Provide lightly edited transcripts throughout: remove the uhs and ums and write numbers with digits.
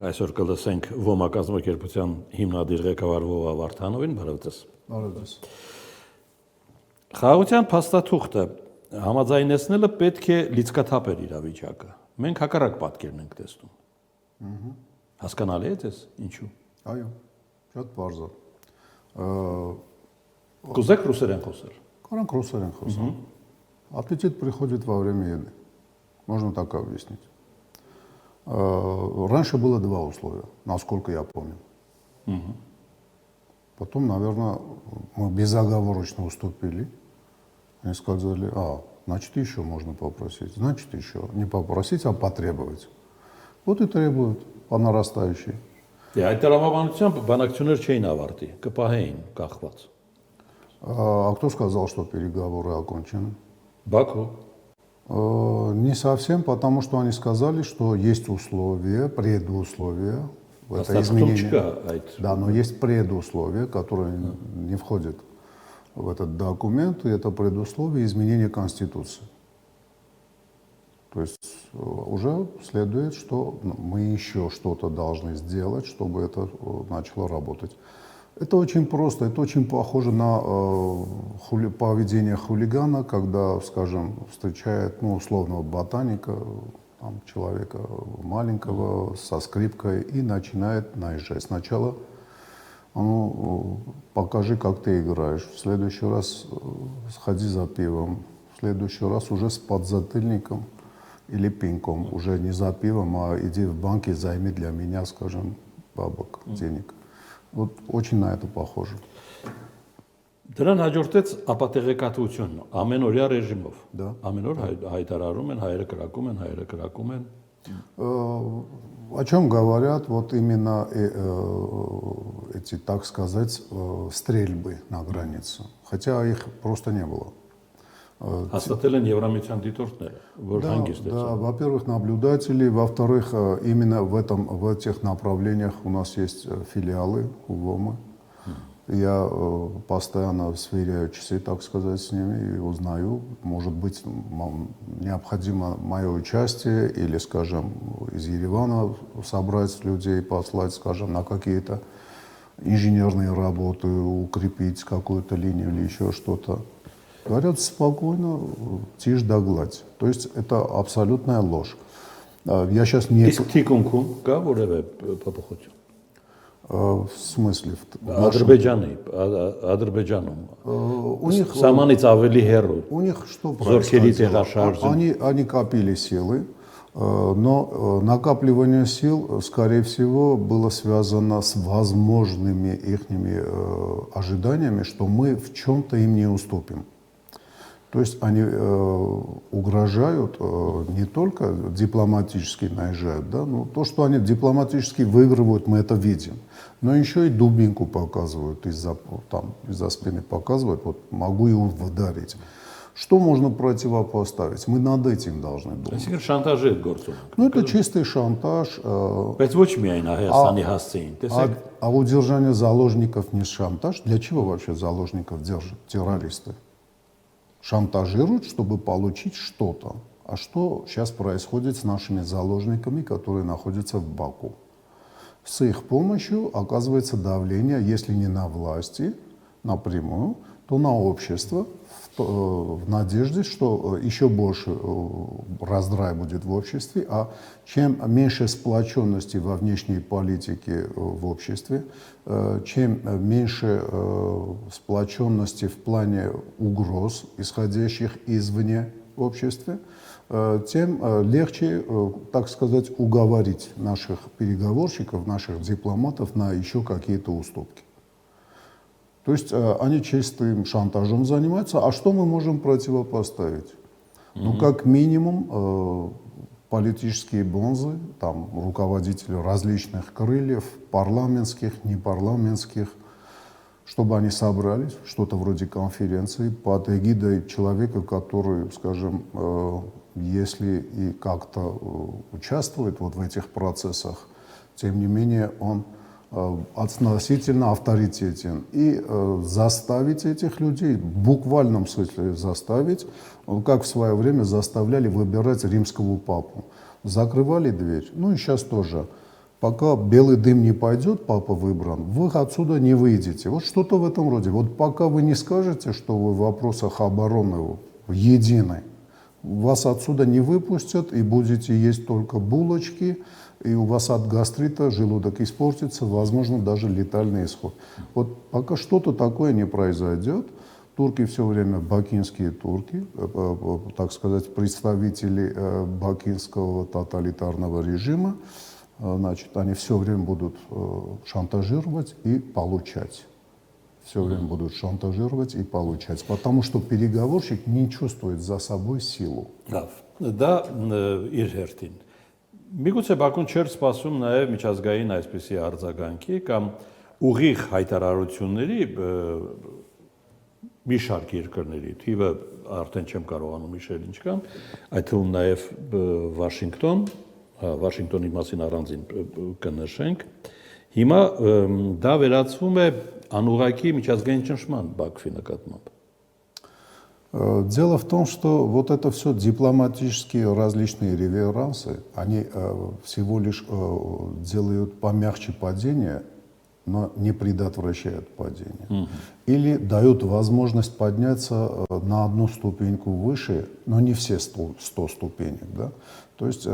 Այսօր կլսենք ՈՄԱ կազմակերպության հիմնադիր ղեկավար Վովա Վարդանովին, բարևձեզ։ Բարևձեզ։ Խաղաղության փաստաթուղթը համաձայնեցնելը պետք է լիցքաթափեր իրավիճակը։ Մենք հակառակ պատկերն ենք տեսնում։ Հասկանալի է ձեզ ինչու։ Այո, շատ բարձ է։ Կուզեք ռուսերեն խոսել։ Կարանք ռուսերեն խոսալ։ Аппетит приходит во время еды. Можно так объяснить. Раньше было два условия, насколько я помню. Потом, наверное, мы безоговорочно уступили. Они сказали, значит, еще можно попросить. Значит, еще. Не попросить, а потребовать. Вот и требуют по нарастающей. Այդ տրամաբանությամբ բանակցություններ չէին ավարտի, կպահեին կախված։ А кто сказал, что переговоры окончены? Բաքու։ Не совсем, потому что они сказали, что есть условия, предусловия. Это изменение. Да, но есть предусловия, которые не входят в этот документ, и это предусловие изменения Конституции. То есть уже следует, что мы еще что-то должны сделать, чтобы это начало работать. Это очень просто, это очень похоже на поведение хулигана, когда, скажем, встречает условного ботаника, там, человека маленького со скрипкой и начинает наезжать. Сначала покажи, как ты играешь, в следующий раз сходи за пивом, в следующий раз уже с подзатыльником или пинком, уже не за пивом, а иди в банк и займи для меня, скажем, бабок, денег. Вот очень на это похоже. Դրան հաջորդեց ապատեղեկատվություն ամենօրյա ռեժիմով։ Да. Ամեն օր հայտարարում են, հայերը կրակում են։ О чем говорят вот именно эти, так сказать, стрельбы на границе. Хотя их просто не было. Հաստատել են Եվրամիության դիտորդները, որ հանգիստ Да, во-первых, наблюдатели, во-вторых, именно в этих направлениях у нас есть филиалы у ВОМы. Я постоянно сверяю часы, так сказать, с ними и узнаю, может быть, необходимо мое участие или, скажем, из Еревана собрать людей, послать, скажем, на какие-то инженерные работы, укрепить какую-то линию или еще что-то. Говорят спокойно, тишь да гладь. То есть это абсолютная ложь. Я сейчас не... Իսկ թիկունքում կա որևէ փոփոխություն։ В смысле? Ադրբեջանում։ У них... Սամանից ավելի հեռու։ У них что Զորքերի происходило? տեղաշարժում։ Они копили силы, но накапливание сил, скорее всего, было связано с возможными ихними ожиданиями, что мы в чем-то им не уступим. То есть они угрожают не только дипломатически наезжают, да, но то, что они дипломатически выигрывают, мы это видим, но еще и дубинку показывают из-за спины показывают, вот могу его ударить. Что можно противопоставить? Мы над этим должны думать. Այսինքն շանտաժի է գործում։ Ну, это чистый шантаж. Բայց ոչ միայն Հայաստանի հասցեին, տեսեք։ А удержание заложников не шантаж. Для чего вообще заложников держат террористы? Шантажируют, чтобы получить что-то. А что сейчас происходит с нашими заложниками, которые находятся в Баку? С их помощью оказывается давление, если не на власти напрямую, то на общество, в надежде, что еще больше раздрай будет в обществе, а чем меньше сплоченности во внешней политике в обществе, чем меньше сплоченности в плане угроз, исходящих извне в обществе, тем легче, так сказать, уговорить наших переговорщиков, наших дипломатов на еще какие-то уступки. То есть они чистым шантажом занимаются. А что мы можем противопоставить? Ну, как минимум, политические бонзы, там, руководители различных крыльев, парламентских, непарламентских, чтобы они собрались, что-то вроде конференции, под эгидой человека, который, скажем, если и как-то участвует вот в этих процессах, тем не менее он относительно авторитетен. И заставить этих людей, в буквальном смысле заставить, как в свое время заставляли выбирать римского папу. Закрывали дверь, ну и сейчас тоже. пока белый дым не пойдет, папа выбран, вы отсюда не выйдете. Вот что-то в этом роде. Вот пока вы не скажете, что вы в вопросах обороны едины, вас отсюда не выпустят, и будете есть только булочки, и у вас от гастрита желудок испортится, возможно, даже летальный исход. Вот пока что-то такое не произойдет, турки все время бакинские турки, так сказать, представители бакинского тоталитарного режима, значит, они все время будут шантажировать и получать. Все время будут шантажировать и получать. Потому что переговорщик не чувствует за собой силу. Да, իր հերթին։ Միգուցե Բաքուն չէր սպասում նաև միջազգային այսպիսի արձագանքի կամ ուղիղ հայտարարությունների մի շարք երկրների, թիվը արդեն չեմ կարողանում հիշել ինչ կան, այդ թվում նաև Վաշինգտոն, Վաշինգտոնի մասին առանձին կնշենք։ Հիմա դա վերածվում է անուղղակի միջազգային ճնշման Բաքվի նկատմամբ։ Дело в том, что вот это все дипломатические различные реверансы, они всего лишь делают помягче падение, но не предотвращают падение. Или дают возможность подняться на одну ступеньку выше, но не все 100 ступенек. Да? То есть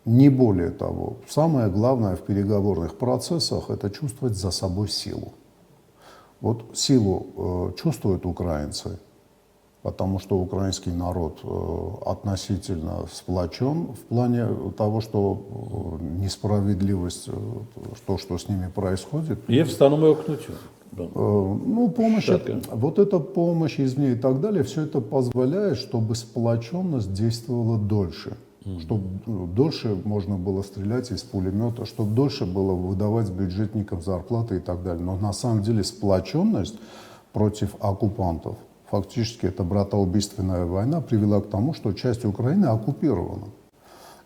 не более того. Самое главное в переговорных процессах – это чувствовать за собой силу. Вот силу чувствуют украинцы, потому что украинский народ относительно сплочен в плане того, что несправедливость, то, что с ними происходит. И встану окнуть. Ну, помощь, вот эта помощь извне и так далее, все это позволяет, чтобы сплоченность действовала дольше. Чтобы дольше можно было стрелять из пулемета, чтобы дольше было выдавать бюджетникам зарплаты и так далее. Но на самом деле сплоченность против оккупантов, фактически эта братоубийственная война, привела к тому, что часть Украины оккупирована.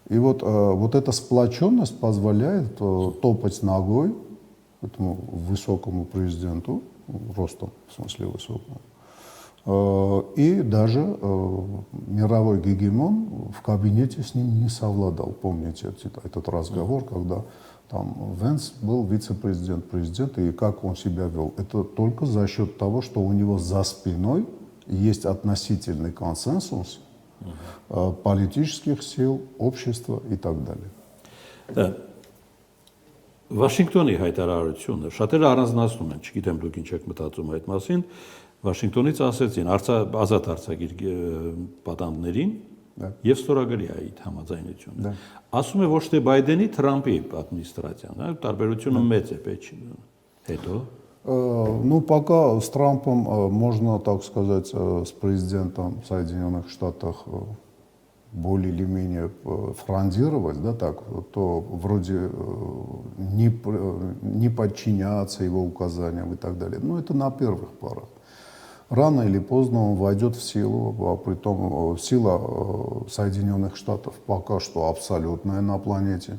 И вот эта сплоченность позволяет топать ногой этому высокому президенту, ростом, в смысле высокому, и даже мировой гегемон в кабинете с ним не совладал. Помните этот разговор, когда там Венс был вице-президент президента, и как он себя вел? Это только за счет того, что у него за спиной есть относительный консенсус политических сил, общества и так далее. Վաշինգտոնի հայտարարությունը շատերը առանձնացնում են, չգիտեմ դուք ինչ եք մտածում այդ մասին, Վաշինգտոնից ասեցին ազատ արձակիր պատանդներին եւ ստորագրի այդ համաձայնությունը։ Ասում է ոչ թե Բայդենի, Թրամփի ադմինիստրացիան, տարբերությունը մեծ է հետո։ Ну, пока с Трампом можно, так сказать, с президентом Соединенных Штатов более или менее фрондировать, да, так, то вроде не подчиняться его указаниям и так далее. Но это на первых порах. Рано или поздно он войдет в силу, а притом сила Соединенных Штатов пока что абсолютная на планете.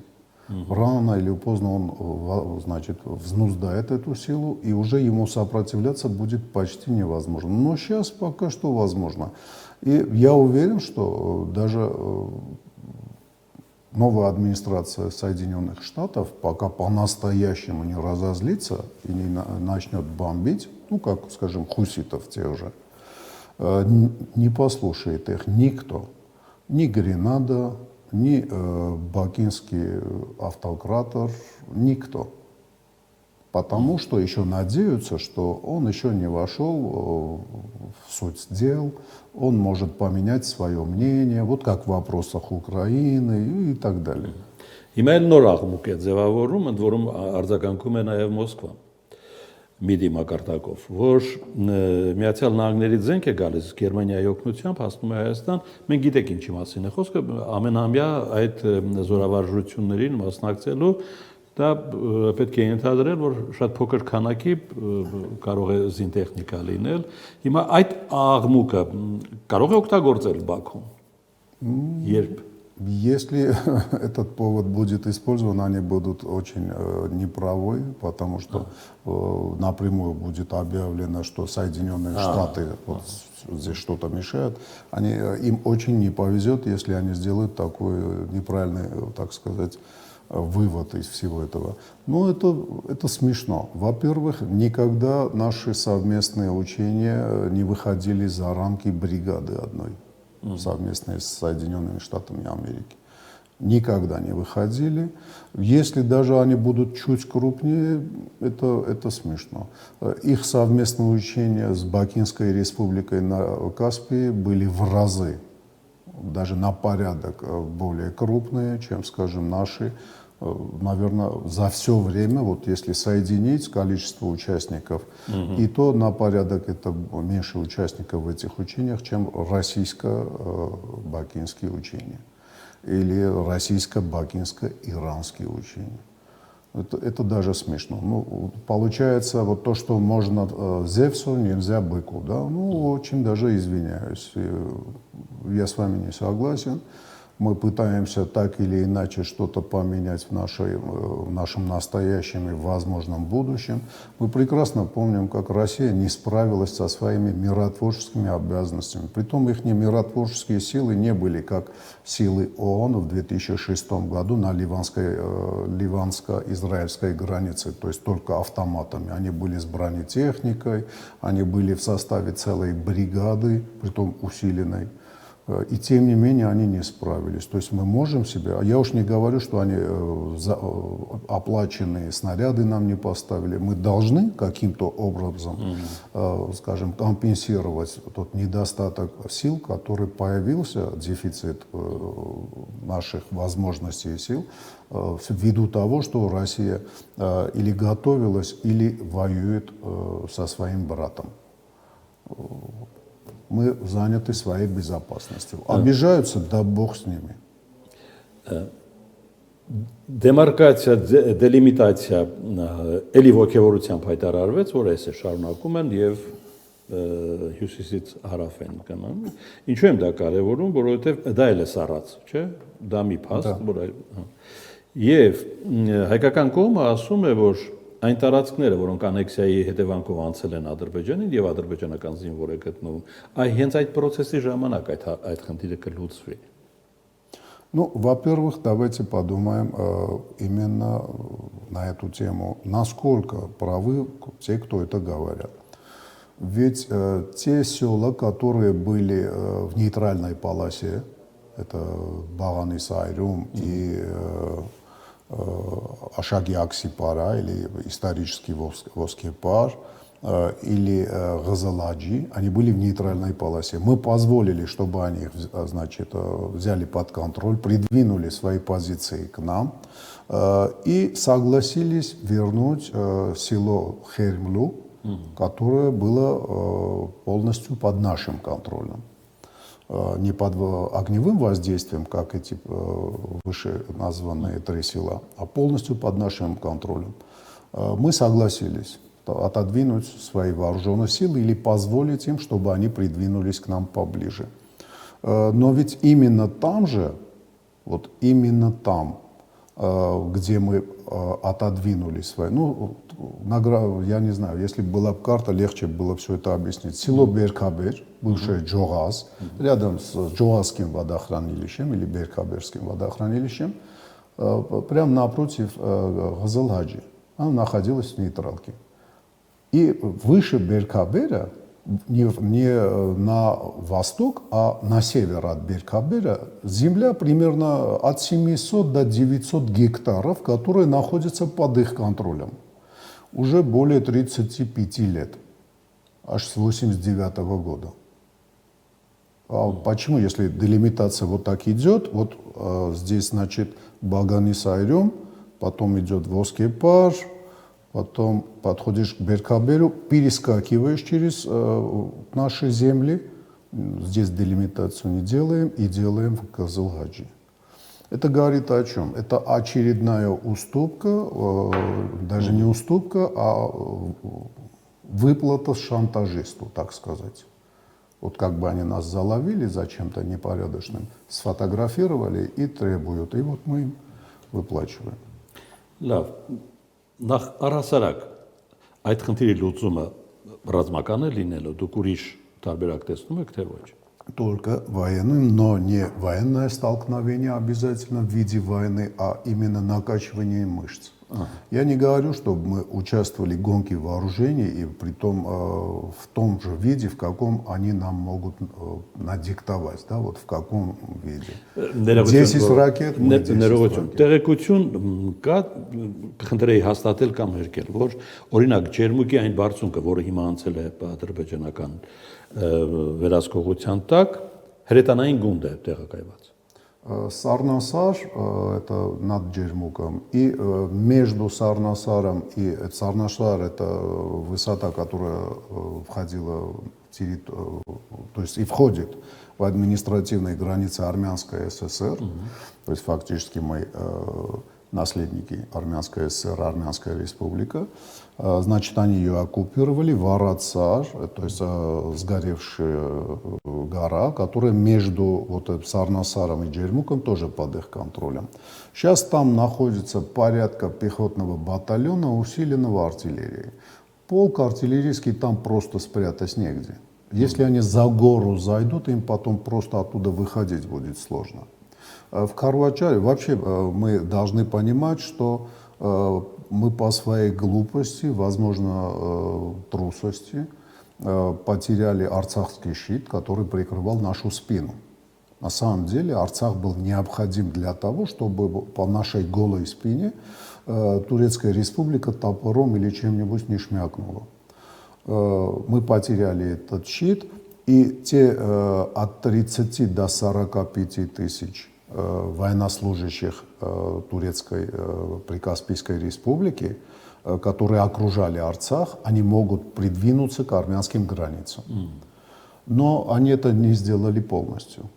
Рано или поздно он, значит, взнуздает эту силу, и уже ему сопротивляться будет почти невозможно. Но сейчас пока что возможно. И я уверен, что даже новая администрация Соединенных Штатов пока по-настоящему не разозлится и не начнет бомбить, ну, как, скажем, хуситов тех же, не послушает их никто. Ни Гренада, ни бакинский автократор, никто. Потому что еще надеются, что он еще не вошел в суть дел, он может поменять свое мнение, вот как в вопросах Украины и так далее. Հիմա էլ նոր աղմուկ է ձևավորում, ընդ որում արձագանքում է նաև Մոսկվան միդի մակարդակով, որ Միացյալ Նահանգների զենք է գալիս Գերմանիայի օգնությամբ հասնում է Հայաստան, մենք գիտենք ինչի մասին է խոսքը, ամենամյա այդ զորավարժություններին մասնակցելու դա պետք է ենթադրել, որ շատ փոքր քանակի կարող է զինտեխնիկա լինել։ Հիմա այդ աղմուկը կարող է օգտագործել Բաքուն։ Երբ Если этот повод будет использован, они будут очень неправы, потому что напрямую будет объявлено, что Соединенные Штаты вот здесь что-то мешают. Им очень не повезет, если они сделают такой неправильный, так сказать, вывод из всего этого. Но это смешно. Во-первых, никогда наши совместные учения не выходили за рамки бригады одной, совместные с Соединенными Штатами Америки. Никогда не выходили. Если даже они будут чуть крупнее, это смешно. Их совместные учения с Бакинской республикой на Каспии были в разы, даже на порядок более крупные, чем, скажем, наши. Наверное, за все время, вот если соединить количество участников, и то на порядок это меньше участников в этих учениях, чем российско-бакинские учения или российско-бакинско-иранские учения. Это даже смешно. Ну, получается, вот то, что можно Зевсу, нельзя быку. Да? Ну, очень даже извиняюсь. Я с вами не согласен. Мы пытаемся так или иначе что-то поменять в нашем настоящем и возможном будущем. Мы прекрасно помним, как Россия не справилась со своими миротворческими обязанностями. Притом их миротворческие силы не были как силы ООН в 2006 году на ливанско-израильской границе, то есть только автоматами. Они были с бронетехникой, они были в составе целой бригады, притом усиленной. И тем не менее они не справились. То есть мы можем себе, я уж не говорю, что они оплаченные снаряды нам не поставили, мы должны каким-то образом, скажем, компенсировать тот недостаток сил, который появился, дефицит наших возможностей и сил, ввиду того, что Россия или готовилась, или воюет со своим братом. Мы заняты своей безопасностью. Обижаются, да бог с ними. Դեմարկացիա, դելիմիտացիա էլի ոգևորությամբ հայտարարվեց, որ այս է շարունակում են եւ հյուսիսից հարավ են գնում։ Ինչու եմ դա կարևորում, որովհետեւ դա էլ է սառած, չէ՞։ Դա մի փաստ, որ եւ հայկական կողմը ասում է, որ այն տարածքները, որոնք անեքսիայի հետևանքով անցել են Ադրբեջանին եւ ադրբեջանական զինվոր է գտնվում, հենց այդ process-ի ժամանակ այդ խնդիրը կլուծվի։ Ну, во-первых, давайте подумаем именно на эту тему, насколько правы те, кто это говорят. Ведь те села, которые были в нейтральной полосе, это Баганы-Сайрум и Ашаги-Аксипара, или исторический Воскепар, или Газаладжи, они были в нейтральной полосе. Мы позволили, чтобы они их, значит, взяли под контроль, придвинули свои позиции к нам и согласились вернуть село Хермлу, которое было полностью под нашим контролем. Не под огневым воздействием, как эти выше названные три села, а полностью под нашим контролем. Мы согласились отодвинуть свои вооруженные силы или позволить им, чтобы они придвинулись к нам поближе. Но ведь именно там же, вот именно там, где мы отодвинули свои, ну, я не знаю, если бы была карта, легче было все это объяснить. Село Беркабер, бывшее Джогаз, рядом с Джогазским водохранилищем или Беркаберским водохранилищем, прямо напротив Газалхаджи, она находилась в нейтралке. И выше Беркабера, не на восток, а на север от Беркабера, земля примерно от 700 до 900 гектаров, которые находятся под их контролем. Уже более 35 лет, аж с 1989 года. А почему, если делимитация вот так идет, вот здесь, значит, Баганы-Сайрум, потом идет Воскепар, потом подходишь к Беркаберу, перескакиваешь через наши земли, здесь делимитацию не делаем и делаем в Газалхаджи. Это говорит о чем? Это очередная уступка, даже не уступка, а выплата шантажисту, так сказать. Вот как бы они нас заловили за чем-то непорядочным, сфотографировали и требуют. И вот мы им выплачиваем. Լավ, նախ առհասարակ այդ խնդիրի լուծումը ռազմական է լինելու, դուք ուրիշ տարբերակ տեսնում եք, թե ոչ։ только военным, но не военное столкновение обязательно в виде войны, а именно накачивание мышц. Я не говорю, чтобы мы участвовали в гонке вооружений и при том в том же виде, в каком они нам могут надиктовать, да, вот в каком виде. 10 ракет, мы 10 ներողություն։ ракет. Տեղեկություն կա կխնդրեի հաստատել կամ հերկել, որ օրինակ Ջերմուկի այն բարձունքը, որը հիմա անցել է ադրբեջանական վերահսկողության տակ, հրետանային գունդ է տեղակայված։ Сарнасар, это над Джермуком, и между Сарнасаром и Сарнасар, это высота, которая входила, то есть и входит в административные границы Армянской ССР, то есть фактически мы наследники Армянской ССР, Армянская республика. Значит, они ее оккупировали, Варацар, то есть сгоревшая гора, которая между вот Сарнасаром и Джермуком тоже под их контролем. Сейчас там находится порядка пехотного батальона, усиленного артиллерией. Полк артиллерийский там просто спрятать негде. Если они за гору зайдут, им потом просто оттуда выходить будет сложно. В Карвачаре вообще мы должны понимать, что мы по своей глупости, возможно, трусости, потеряли арцахский щит, который прикрывал нашу спину. На самом деле Арцах был необходим для того, чтобы по нашей голой спине Турецкая республика топором или чем-нибудь не шмякнула. Мы потеряли этот щит, и те от 30 до 45 тысяч военнослужащих Турецкой Прикаспийской республики, которые окружали Арцах, они могут придвинуться к армянским границам. Но они это не сделали полностью.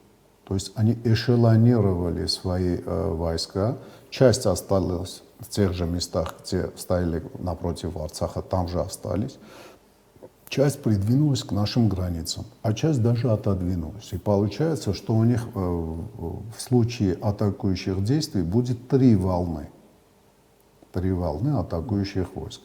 То есть они эшелонировали свои войска, часть осталась в тех же местах, где стояли напротив Арцаха, там же остались. Часть придвинулась к нашим границам, а часть даже отодвинулась. И получается, что у них в случае атакующих действий будет три волны атакующих войск.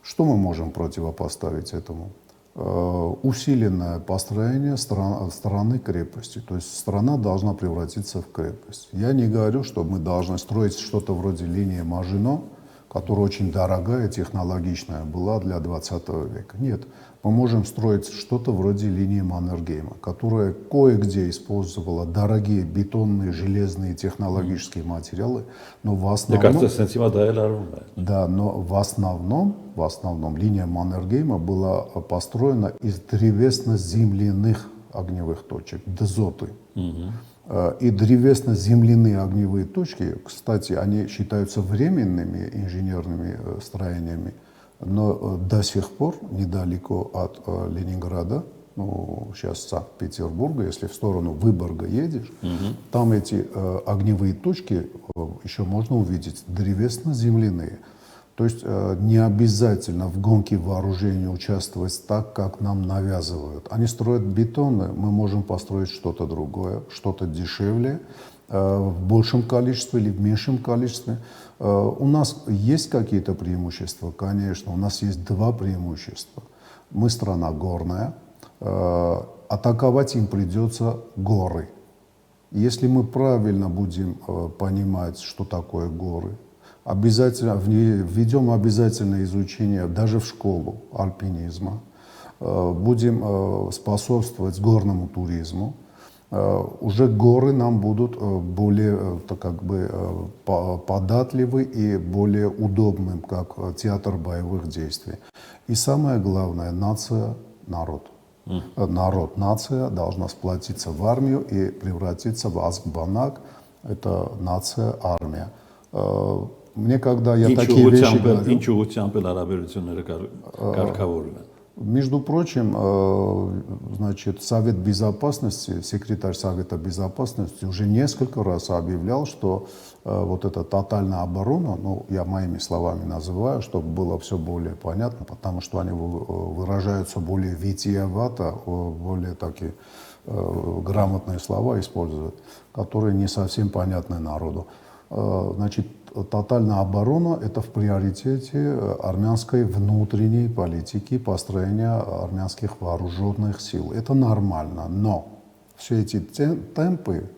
Что мы можем противопоставить этому? Усиленное построение страны крепости. То есть страна должна превратиться в крепость. Я не говорю, что мы должны строить что-то вроде линии Мажино, которая очень дорогая, технологичная была для 20 века. Нет, мы можем строить что-то вроде линии Маннергейма, которая кое-где использовала дорогие бетонные, железные технологические материалы, но в основном... Да, но в основном линия Маннергейма была построена из древесно-земляных огневых точек, дзоты. И древесно-земляные огневые точки, кстати, они считаются временными инженерными строениями, но до сих пор недалеко от Ленинграда, ну, сейчас Санкт-Петербурга, если в сторону Выборга едешь, там эти огневые точки еще можно увидеть древесно-земляные. То есть не обязательно в гонке вооружений участвовать так, как нам навязывают. Они строят бетоны, мы можем построить что-то другое, что-то дешевле, в большем количестве или в меньшем количестве. У нас есть какие-то преимущества? Конечно, у нас есть два преимущества. Мы страна горная, атаковать им придется горы. Если мы правильно будем понимать, что такое горы, обязательно введем обязательное изучение даже в школу альпинизма, будем способствовать горному туризму, уже горы нам будут более податливы и более удобным, как театр боевых действий. И самое главное, нация, народ. Нация должна сплотиться в армию и превратиться в Азбанак, это нация, армия. Мне когда я такие вещи говорю, между прочим, значит, Совет Безопасности, секретарь Совета Безопасности уже несколько раз объявлял, что вот эта тотальная оборона, ну, я моими словами называю, чтобы было все более понятно, потому что они выражаются более витиевато, более такие грамотные слова используют, которые не совсем понятны народу. Значит, тотальная оборона – это в приоритете армянской внутренней политики построения армянских вооруженных сил. Это нормально, но Все эти темпы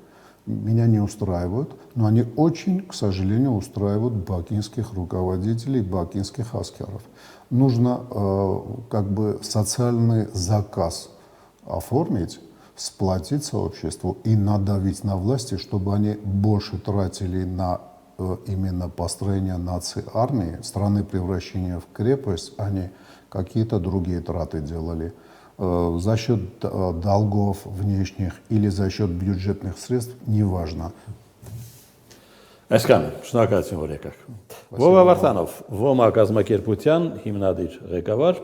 меня не устраивают, но они очень, к сожалению, устраивают бакинских руководителей, бакинских аскеров. Нужно как бы социальный заказ оформить, сплотить сообщество и надавить на власти, чтобы они больше тратили на именно построение нации армии, страны превращения в крепость, а не какие-то другие траты делали. За счет долгов внешних или за счет бюджетных средств, неважно. Այսքան, շնորհակալություն որ եկաք։ Վովա Վարդանով, ՈՄԱ կազմակերպության հիմնադիր ղեկավար